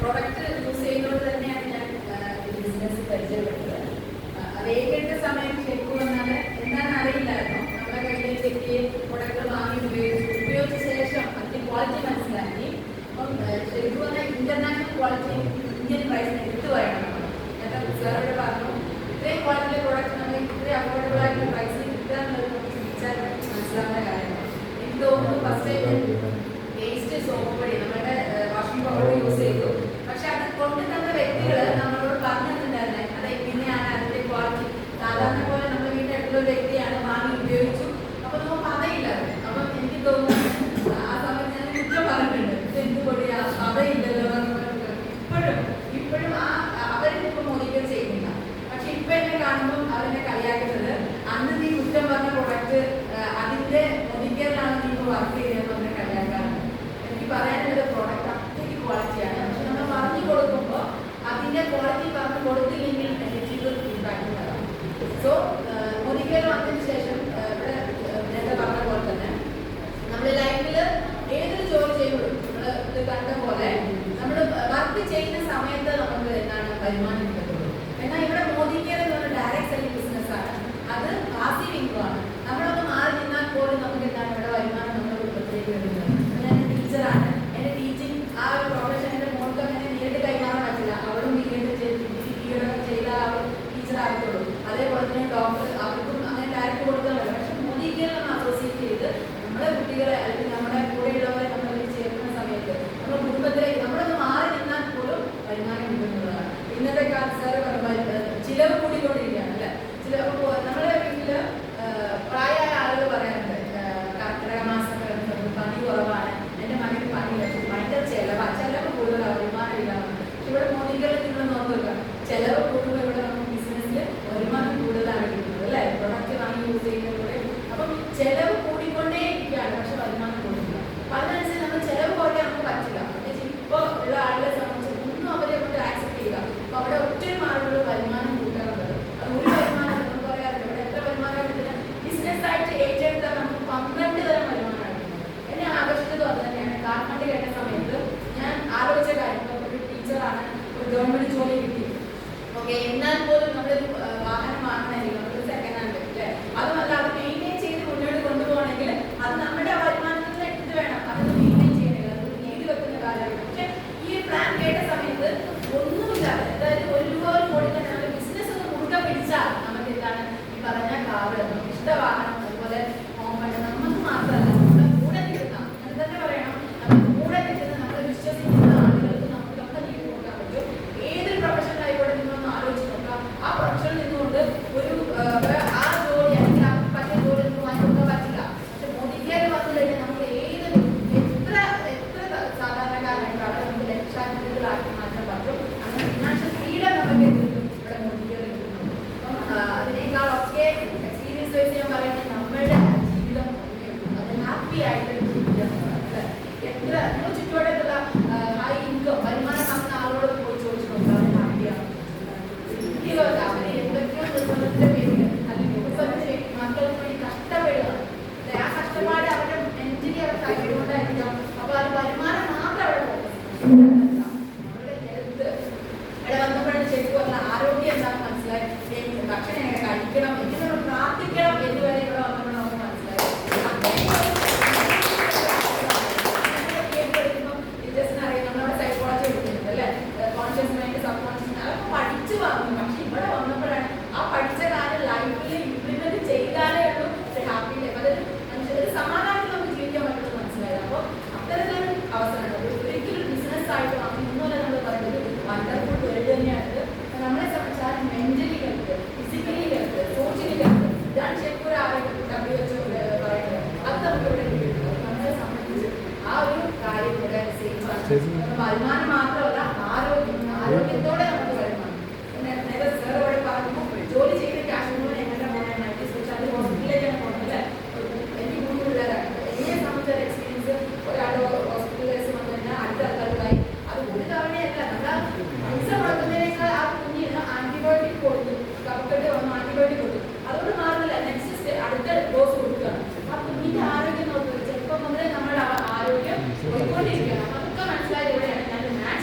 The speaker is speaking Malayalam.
പ്രൊഡക്റ്റ് യൂസ് ചെയ്യുന്നത് തന്നെയാണ് ഞാൻ ബിസിനസ് പരിചയപ്പെട്ടത്. അത് ഏകേണ്ട സമയം ശരിക്കും വന്നാൽ എന്താണെന്ന് അറിയില്ലായിരുന്നു. നമ്മുടെ കയ്യിൽ ചെക്ക് പ്രൊഡക്റ്റ് വാങ്ങി ഉപയോഗിച്ച ശേഷം അതിന്റെ ക്വാളിറ്റി മനസ്സിലാക്കി. അപ്പം ശരിക്കും പറഞ്ഞാൽ ഇന്റർനാഷണൽ ക്വാളിറ്റി ഇന്ത്യൻ പ്രൈസിന് എടുത്തു പറയണം. സാറോട് പറഞ്ഞു ഇത്രയും ക്വാളിറ്റിയിലെ പ്രോഡക്റ്റ് നമ്മൾ ഇത്രയും അഫോർഡബിൾ ആയിട്ടുള്ള പ്രൈസിന് കിട്ടുക എന്നുള്ളത് നമുക്ക് ചിന്തിച്ചാൽ മനസ്സിലാവുന്ന കാര്യമാണ്. എനിക്ക് തോന്നുന്നു ഫസ്റ്റ് ടൈം വേസ്റ്റ് സോപ്പ് പൊടി നമ്മുടെ വാഷിംഗ് പൗഡർ യൂസ് ചെയ്തു. പക്ഷെ അത് കൊണ്ട് തന്ന വ്യക്തികൾ നമ്മളോട് പറഞ്ഞിട്ടുണ്ടായിരുന്നെ അത് എങ്ങനെയാണ് അതിന്റെ ക്വാളിറ്റി. സാധാരണ പോലെ നമ്മുടെ വീട്ടിൽ അടുത്തുള്ള വ്യക്തിയാണ് വാങ്ങി ഉപയോഗിച്ചു. അപ്പൊ നമുക്ക് അതയില്ല. അപ്പം എനിക്ക് തോന്നുന്നു ആ സമയത്ത് ഞാൻ കുറ്റം പറഞ്ഞിട്ടുണ്ട്, എന്ത് പൊടിയാ അതയില്ലല്ലോ. ഇപ്പോഴും അവരിപ്പോ മോഡിഫൈ ചെയ്യുന്നില്ല. പക്ഷെ ഇപ്പൊ എന്നെ കാണുമ്പോൾ അവരെന്നെ കളിയാക്കുന്നത് അന്ന് നീ കുറ്റം പറഞ്ഞ പ്രൊഡക്റ്റ് അതിന്റെ മോഡിഫൈലാണ് നീ ഇപ്പോൾ വർക്ക് ചെയ്യുന്നത് പറഞ്ഞ കളിയാക്കാറുണ്ട്. എനിക്ക് പറയാനുള്ളത് പ്രോഡക്റ്റ് അത്രയ്ക്ക് ക്വാളിറ്റിയാണ്. പക്ഷെ നമ്മൾ പറഞ്ഞു കൊടുക്കുമ്പോൾ അതിന്റെ ക്വാളിറ്റി പറഞ്ഞു കൊടുത്തില്ലെങ്കിൽ നെഗറ്റീവ് ഇമ്പാക്ട് വരാം. സോ മോഡിഫൈ വന്നതിന് ശേഷം ഇവിടെ നേരത്തെ പറഞ്ഞ പോലെ തന്നെ നമ്മുടെ ലൈഫിൽ ഏതൊരു ജോലി ചെയ്യുമ്പോഴും നമ്മൾ ഇത് കണ്ട പോലെ നമ്മൾ വർക്ക് ചെയ്യുന്ന സമയത്ത് നമുക്ക് എന്താണ് വരുമാനം കിട്ടുള്ളൂ. എന്നാൽ ഇവിടെ മോദി കെയർ എന്ന് പറഞ്ഞ ഡയറക്റ്റ് സെല്ലിംഗ് ബിസിനസ്സാണ്. അത് പാസീവ് ഇൻകം ആണ്. നമ്മളൊന്ന് മാറി നിന്നാൽ പോലും നമുക്ക് എന്താണ് ഇവിടെ വരുമാനം നമ്മുടെ കുടുംബത്തിലേക്ക് വരുന്നത്. ഞാൻ ടീച്ചറാണ്. എൻ്റെ ടീച്ചിങ് ആ ഒരു പ്രൊഫഷൻ എൻ്റെ മോൾക്ക് അങ്ങനെ നേരിട്ട് കൈമാറാൻ പറ്റില്ല. അവളും ചെയ്താൽ അവൾ ടീച്ചറാകത്തുള്ളൂ. അതേപോലെ തന്നെ ഡോക്ടർ അവർക്കും അങ്ങനെ ഡയറക്റ്റ് കൊടുക്കാൻ പറ്റില്ല. പക്ഷെ മോദി കെയർ നമ്മൾ അസോസിയേറ്റ് ചെയ്ത് നമ്മുടെ കുട്ടികളെ അല്ലെങ്കിൽ നമ്മുടെ കൂടെയുള്ളവരെ നമ്മൾ ചേർക്കുന്ന സമയത്ത് നമ്മുടെ കുടുംബത്തിലേക്ക് നമ്മളൊന്ന് മാറി നിന്നാൽ പോലും വരുമാനം കിട്ടുന്നതാണ്. ഇന്നത്തെ കാലത്ത് സാറ് ചിലവ് കൂടിക്കൊണ്ടിരിക്കുകയാണ് അല്ലെ. നമ്മുടെ വീട്ടില് പ്രായമായ ആളുകൾ പറയാറുണ്ട് കർക്കിടക മാസം പനി കുറവാണ്, എന്റെ മകന് പനിയില്ല, ഭയങ്കര ചെലവ് കൂടുതലാണ്, വരുമാനമില്ല. പക്ഷെ ഇവിടെ മോദികളിൽ നിങ്ങൾ നോക്കുക, ചെലവ് കൂടുമ്പോൾ ഇവിടെ നമുക്ക് ബിസിനസ്സിൽ വരുമാനം കൂടുതലാണ് കിട്ടുന്നത് അല്ലെ. പ്രൊഡക്റ്റ് വാങ്ങി യൂസ് ചെയ്യുന്നതിലൂടെ അപ്പം ചെലവ് കൂടിക്കൊണ്ടേ ഇരിക്കുകയാണ്, പക്ഷെ വരുമാനം കൂടുന്നില്ല. അപ്പൊ അതിനനുസരിച്ച് നമ്മൾ ചെലവ് കുറയ്ക്കാൻ നമുക്ക് പറ്റില്ല. ഇപ്പൊ ഉള്ള ആളുകളെ സംബന്ധിച്ച് ഒന്നും അവരെ കൊണ്ട് ആക്സെപ്റ്റ് ചെയ്യുക. അപ്പൊ അവിടെ ഒത്തിരി ആളുകൾ വരുമാനം കൂട്ടാറുള്ളത്. അത് ഒരു വരുമാനം നമുക്ക് പറയാറുണ്ട്. ഇവിടെ എത്ര വരുമാനം കിട്ടുന്നത് ബിസിനസ് ആയിട്ട് ഏറ്റെടുത്താൽ നമുക്ക് 12 തരം വരുമാനമാണ് കിട്ടുന്നത്. എന്നെ ആകർഷിച്ചത് അത് തന്നെയാണ്. കാർമണ്ടി കേട്ട സമയത്ത് ഞാൻ ആലോചിച്ച കാര്യം, ഒരു ടീച്ചറാണ്, ഒരു ഗവൺമെന്റ് ജോലി കിട്ടി. ഓക്കെ, എന്നാൽ പോലും നമ്മളൊരു വാഹനം വാങ്ങണമെങ്കിൽ നമ്മളൊരു സെക്കൻഡ് ഹാൻഡ് അല്ലേ, അതുമല്ല അത് മെയിൻറ്റെയിൻ ചെയ്ത് മുന്നോട്ട് കൊണ്ടുപോകണമെങ്കിൽ അത് നമ്മുടെ വരുമാനത്തിൽ എടുത്തിട്ട് വേണം. അതൊന്ന് മെയിൻറ്റെയിൻ ചെയ്യണമെങ്കിൽ അത് നീതി വെക്കുന്ന കാലമാണ്. പക്ഷെ ഈ പ്ലാൻ കേട്ട സമയത്ത് ഒന്നുമില്ലാതെ, അതായത് ഒരു രൂപ ഒരു കോടി തന്നെ നമ്മുടെ ബിസിനസ് ഒന്ന് മുറുകെ പിടിച്ചാൽ നമുക്ക് എന്താണ് ഈ പറഞ്ഞ കാറ്, ഇഷ്ടവാഹനം, അതുപോലെ ഹോംഫണ്ട് നമുക്ക് മാത്രമല്ല നമ്മുടെ കൂടെ നിൽക്കുന്ന, അത് തന്നെ പറയണം, നമ്മുടെ കൂടെ നിൽക്കുന്ന നമ്മളെ വിശ്വസിക്കുന്ന ആളുകൾക്ക് നമുക്കൊക്കെ നീക്കി കൊടുക്കാൻ പറ്റും. ഏതൊരു പ്രൊഫഷണൽ ആയിക്കോട്ടെ നിങ്ങളൊന്ന് ആലോചിച്ച് നോക്കുക. ആ പ്രൊഫഷനിൽ നിന്നുകൊണ്ട് ഒരു ആ ജോലി അല്ലെങ്കിൽ ആ പറ്റിയ ജോലി നമുക്ക് വാങ്ങിക്കൊടുക്കാൻ പറ്റില്ല. പക്ഷെ മോദി കെയർ വന്നു കഴിഞ്ഞാൽ നമ്മൾ ഏതൊരു എത്ര സാധാരണക്കാരായിട്ട് അവിടെ നമുക്ക് ലക്ഷാധിപതികളാക്കി മാറ്റാൻ പറ്റും. അങ്ങനെ ഫിനാൻഷ്യൽ ഫ്രീഡം നമുക്ക് ഇവിടെ മോദി കെയർ കിട്ടുന്നുണ്ട്. അപ്പം അതിനേക്കാളൊക്കെ എക്സ്പീരിയൻസ് വെച്ച് ഞാൻ പറയുന്നത് നമ്മളുടെ ജീവിതം അത് ഹാപ്പി ആയിട്ട് ജീവിതം അല്ലെ. എത്ര നമ്മൾ ചുറ്റുപാടുള്ള ഹൈ ഇൻകം വരുമാനം വന്ന ആളോട് പോയി ചോദിച്ചു നോക്കാം, അവർ ഹാപ്പിയാണ്. അവര് എന്തൊക്കെയോ നിർബന്ധത്തിന്റെ പേരിൽ അല്ലെങ്കിൽ കുടുംബത്തിന് മക്കൾക്ക് വേണ്ടി കഷ്ടപ്പെടുകയാണ്. ആ കഷ്ടപ്പാട് അവരുടെ മെന്റലി അവർ കഴിവുകൊണ്ടായിരിക്കാം. അപ്പൊ അത് വരുമാനം മാത്രം അവിടെ അവരുടെ ഹെൽത്ത് ഇവിടെ വന്നപ്പോഴാണ് ശരിക്കും പറഞ്ഞ ആരോഗ്യം എന്താണെന്ന് മനസ്സിലായി. ഭക്ഷണം എങ്ങനെ കഴിക്കണം, എങ്ങനെ പ്രാർത്ഥിക്കണം എന്നിവരെ ഇവിടെ വന്നപ്പോഴാണ് നമുക്ക് മനസ്സിലായി. നമ്മളവിടെ സൈക്കോളജി എടുക്കുന്നുണ്ട് അല്ലെ, conscious mind, sub conscious mind, അതൊക്കെ പഠിച്ചു വന്നു. പക്ഷെ ഇവിടെ വന്നപ്പോഴാണ് ആ പഠിച്ച കാര്യം ലൈഫിൽ ഇംപ്ലിമെന്റ് ചെയ്താലേ ഉള്ളൂ ഹാപ്പി ലൈഫ്, അതൊരു മനുഷ്യർ സമാധാനത്തിൽ നമുക്ക് ജീവിക്കാൻ പറ്റുമെന്ന് മനസ്സിലായത്. അപ്പോൾ അത്തരത്തിലൊരു അവസരമുണ്ട്. ഒരിക്കലും ബിസിനസ് ആയിട്ട് ഇന്നലെ നമ്മൾ പറയുന്നത് വണ്ടർഫുൾ വേൾഡ് തന്നെയാണ്. നമ്മളെ സംബന്ധിച്ചാൽ mentally health, physically health, socially health, ഇതാണ് ശരിക്കും ഒരു ആരോഗ്യം WHO പറയുന്നത്. അത് നമുക്ക് ഇവിടെ കിട്ടുന്നത്. നമ്മളെ സംബന്ധിച്ച് ആ ഒരു കാര്യം ഇവിടെ സേഫ് ആണ്. വരുമാനം മാത്രമല്ല ആരോഗ്യത്തോടെ നമുക്ക് വരുമാനം. നേരെ സാർ ഇവിടെ പറഞ്ഞു ജോലി ചെയ്ത ക്യാഷ് കൊണ്ട് എങ്ങനെ പോകാനായിട്ട് ചോദിച്ചാൽ അത് ഹോസ്പിറ്റലിലേക്കാണ് പോകുന്നത് അല്ലെ. എനിക്ക് കൂടുതലാണ് എന്നെ സംബന്ധിച്ച എക്സ്പീരിയൻസ്. ഒരാൾ ഹോസ്പിറ്റലൈസ് വന്നു കഴിഞ്ഞാൽ അടുത്ത ആൾക്കാരുമായി അത് ഒരു തവണയല്ല, നമ്മൾ പൈസ മുടക്കുന്നതിനേക്കാൾ ആ കുഞ്ഞിന് ആന്റിബയോട്ടിക് കൊടുത്തു, കഫക്കെട്ട് വന്നു ആന്റിബയോട്ടിക് കൊടുത്തു, അതുകൊണ്ട് മാറുന്നില്ല, നെക്സ്റ്റ് അടുത്ത ഡോസ് കൊടുക്കുകയാണ്. ആ കുഞ്ഞിന്റെ ആരോഗ്യം നോക്കുക. ചെറുപ്പം മുതലേ നമ്മുടെ ആരോഗ്യം പോയിക്കൊണ്ടിരിക്കുകയാണ്. അതൊക്കെ മനസ്സിലായത് ഇവിടെയാണ് ഞാൻ